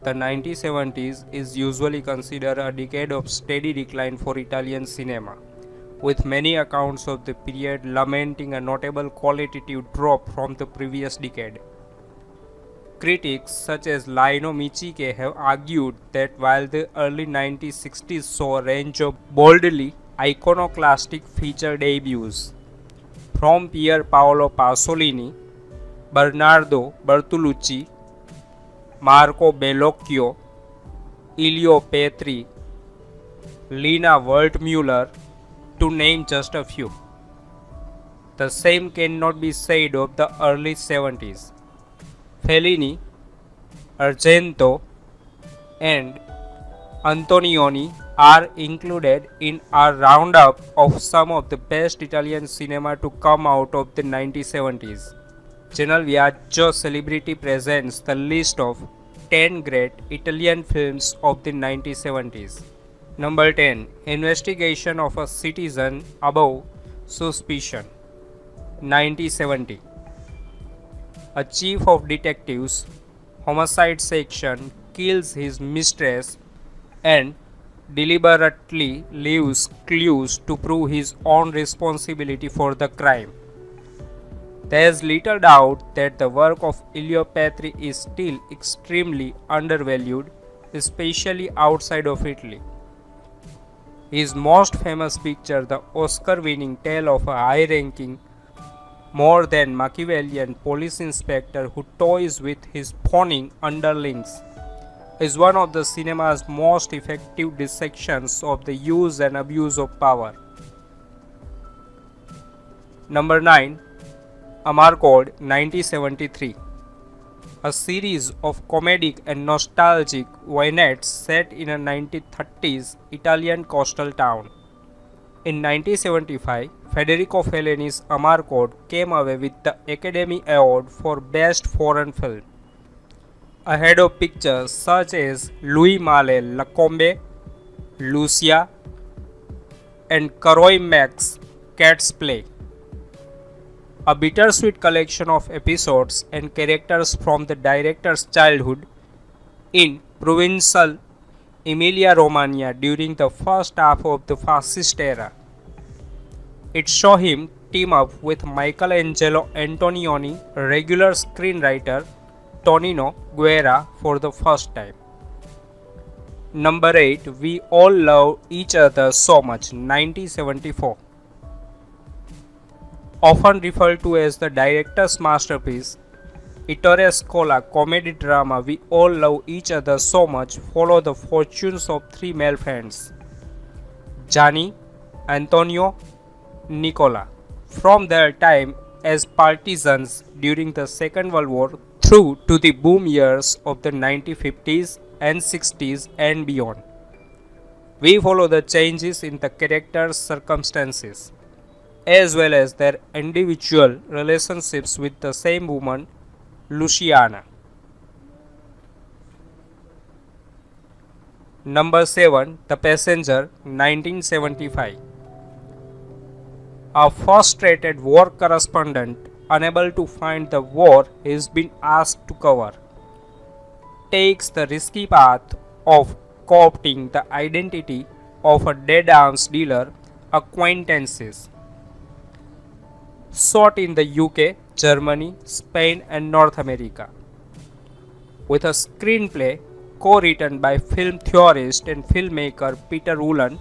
The 1970s is usually considered a decade of steady decline for Italian cinema, with many accounts of the period lamenting a notable qualitative drop from the previous decade. Critics such as Lino Michique have argued that while the early 1960s saw a range of boldly iconoclastic feature debuts, from Pier Paolo Pasolini, Bernardo Bertolucci, Marco Bellocchio, Elio Petri, Lina Wertmuller, to name just a few. The same cannot be said of the early 70s. Fellini, Argento, and Antonioni are included in a roundup of some of the best Italian cinema to come out of the 1970s. Channel Viaggio Celebrity presents the list of 10 great Italian films of the 1970s. Number 10. Investigation of a Citizen Above Suspicion, 1970. A chief of detectives, homicide section, kills his mistress and deliberately leaves clues to prove his own responsibility for the crime. There is little doubt that the work of Elio Petri is still extremely undervalued, especially outside of Italy. His most famous picture, the Oscar-winning tale of a high-ranking, more than Machiavellian police inspector who toys with his fawning underlings, is one of the cinema's most effective dissections of the use and abuse of power. Number 9. Amarcord, 1973. A series of comedic and nostalgic vignettes set in a 1930s Italian coastal town. In 1975, Federico Fellini's Amarcord came away with the Academy Award for Best Foreign Film, ahead of pictures such as Louis Malle Lacombe, Lucia, and Karoy Mack's Cat's Play. A bittersweet collection of episodes and characters from the director's childhood in provincial Emilia-Romagna during the first half of the fascist era. It saw him team up with Michelangelo Antonioni, regular screenwriter Tonino Guerra for the first time. Number 8. We All Love Each Other So Much, 1974. Often referred to as the director's masterpiece, Ettore Scola comedy drama We All Love Each Other So Much follow the fortunes of three male friends, Gianni, Antonio, Nicola, from their time as partisans during the Second World War through to the boom years of the 1950s and 60s and beyond. We follow the changes in the characters' circumstances, as well as their individual relationships with the same woman, Luciana. Number 7. The Passenger, 1975. A frustrated war correspondent, unable to find the war he has been asked to cover, takes the risky path of co-opting the identity of a dead arms dealer acquaintances shot in the UK, Germany, Spain and North America. With a screenplay co-written by film theorist and filmmaker Peter Woolen,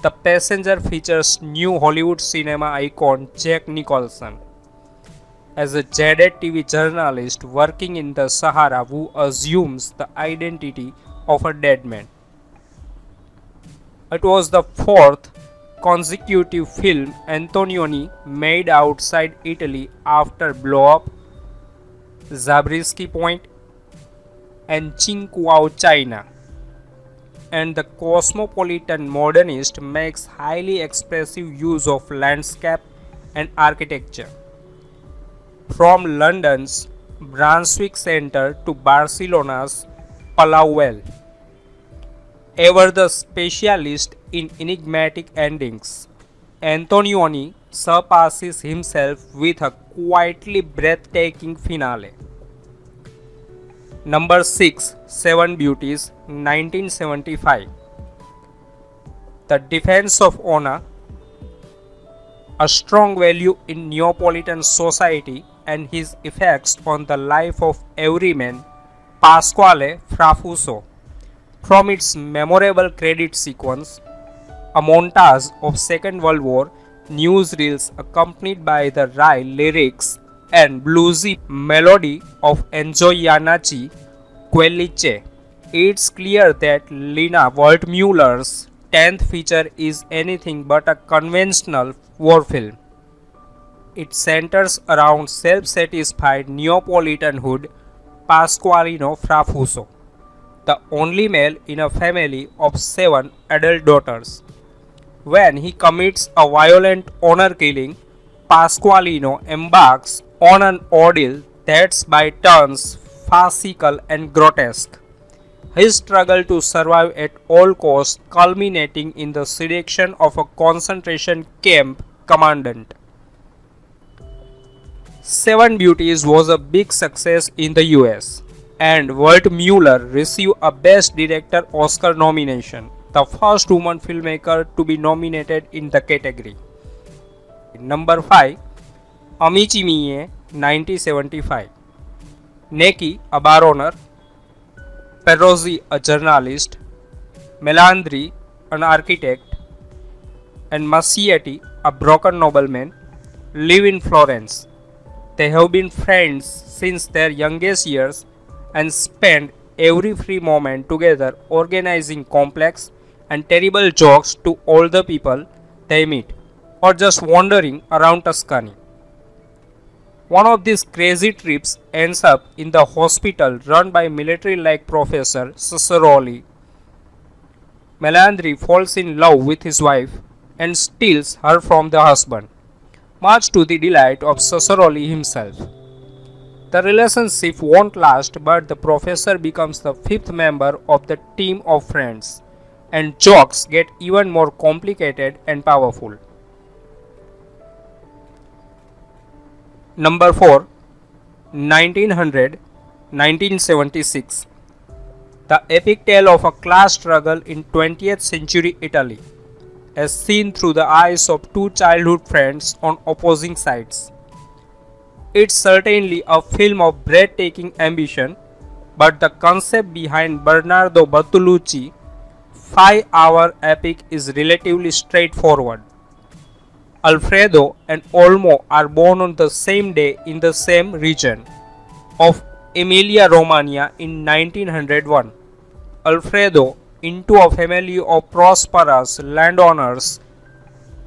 The Passenger features new Hollywood cinema icon Jack Nicholson as a jaded TV journalist working in the Sahara who assumes the identity of a dead man. It was the fourth consecutive film Antonioni made outside Italy after Blow Up, Zabriskie Point, and Qingguo, China, and the cosmopolitan modernist makes highly expressive use of landscape and architecture. From London's Brunswick Centre to Barcelona's Palau Well. Ever the specialist in enigmatic endings, Antonioni surpasses himself with a quietly breathtaking finale. Number 6. Seven Beauties, 1975. The Defense of Honor, a strong value in Neapolitan society and his effects on the life of every man, Pasquale Frafuso. From its memorable credit sequence, a montage of Second World War newsreels accompanied by the wry lyrics and bluesy melody of Enjoyanaci Quelliche, it's clear that Lina Waldmüller's 10th feature is anything but a conventional war film. It centers around self-satisfied Neapolitanhood Pasqualino Frafuso, the only male in a family of 7 adult daughters. When he commits a violent honor killing, Pasqualino embarks on an ordeal that's by turns farcical and grotesque. His struggle to survive at all costs culminating in the selection of a concentration camp commandant. Seven Beauties was a big success in the US, and Waldmüller received a Best Director Oscar nomination, the first woman filmmaker to be nominated in the category. Number 5. Amici, 1975. Necchi, a baroner, Perozzi, a journalist, Melandri, an architect, and Massietti, a broken nobleman, live in Florence. They have been friends since their youngest years and spend every free moment together organizing complex and terrible jokes to all the people they meet or just wandering around Tuscany. One of these crazy trips ends up in the hospital run by military-like Professor Ciceroli. Melandri falls in love with his wife and steals her from the husband, much to the delight of Ciceroli himself. The relationship won't last, but the professor becomes the fifth member of the team of friends, and jokes get even more complicated and powerful. Number 4. 1976. The epic tale of a class struggle in 20th century Italy, as seen through the eyes of two childhood friends on opposing sides. It's certainly a film of breathtaking ambition, but the concept behind Bernardo Bertolucci's 5-hour epic is relatively straightforward. Alfredo and Olmo are born on the same day in the same region of Emilia-Romagna in 1901. Alfredo into a family of prosperous landowners,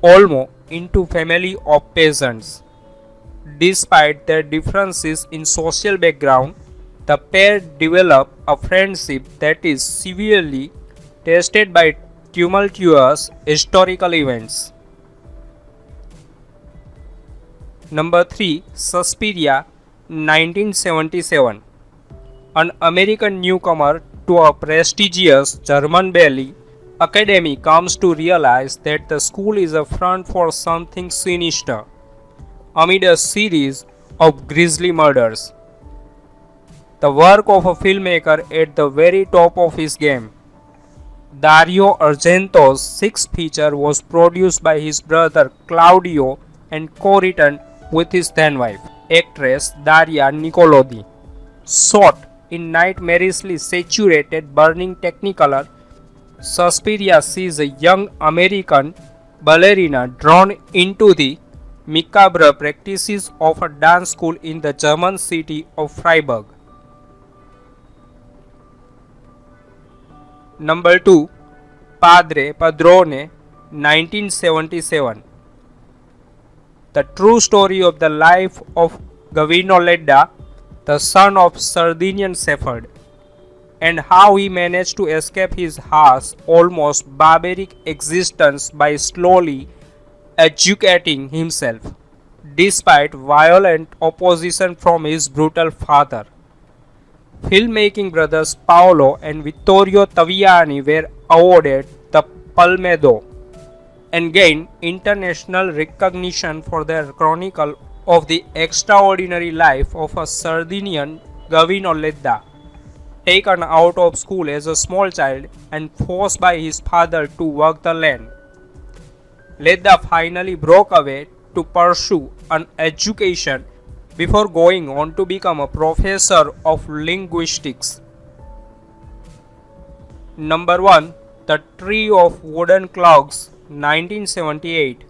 Olmo into family of peasants. Despite their differences in social background, the pair develop a friendship that is severely tested by tumultuous historical events. Number 3. Suspiria, 1977. An American newcomer to a prestigious German ballet academy comes to realize that the school is a front for something sinister amid a series of grisly murders. The work of a filmmaker at the very top of his game. Dario Argento's sixth feature was produced by his brother Claudio and co-written with his then wife, actress Daria Nicolodi. Shot in nightmarishly saturated burning technicolor, Suspiria sees a young American ballerina drawn into the macabre practices of a dance school in the German city of Freiburg. Number 2. Padrone, 1977. The true story of the life of Gavino Ledda, the son of Sardinian shepherd, and how he managed to escape his harsh, almost barbaric existence by slowly educating himself, despite violent opposition from his brutal father. Filmmaking brothers Paolo and Vittorio Taviani were awarded the Palme d'Or and gained international recognition for their chronicle of the extraordinary life of a Sardinian Gavino Ledda. taken out of school as a small child and forced by his father to work the land. Ledda finally broke away to pursue an education before going on to become a professor of linguistics. Number 1. The Tree of Wooden Clogs, 1978.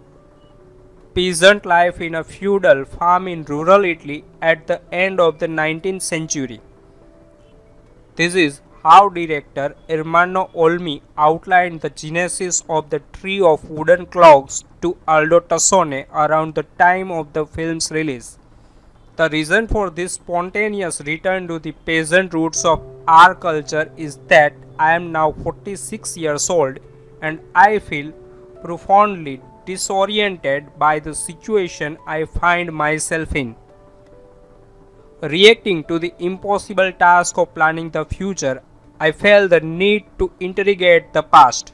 Peasant life in a feudal farm in rural Italy at the end of the 19th century. This is how director Ermanno Olmi outlined the genesis of the Tree of Wooden Clogs to Aldo Tassone around the time of the film's release. The reason for this spontaneous return to the peasant roots of our culture is that I am now 46 years old and I feel profoundly disoriented by the situation I find myself in. Reacting to the impossible task of planning the future, I felt the need to interrogate the past.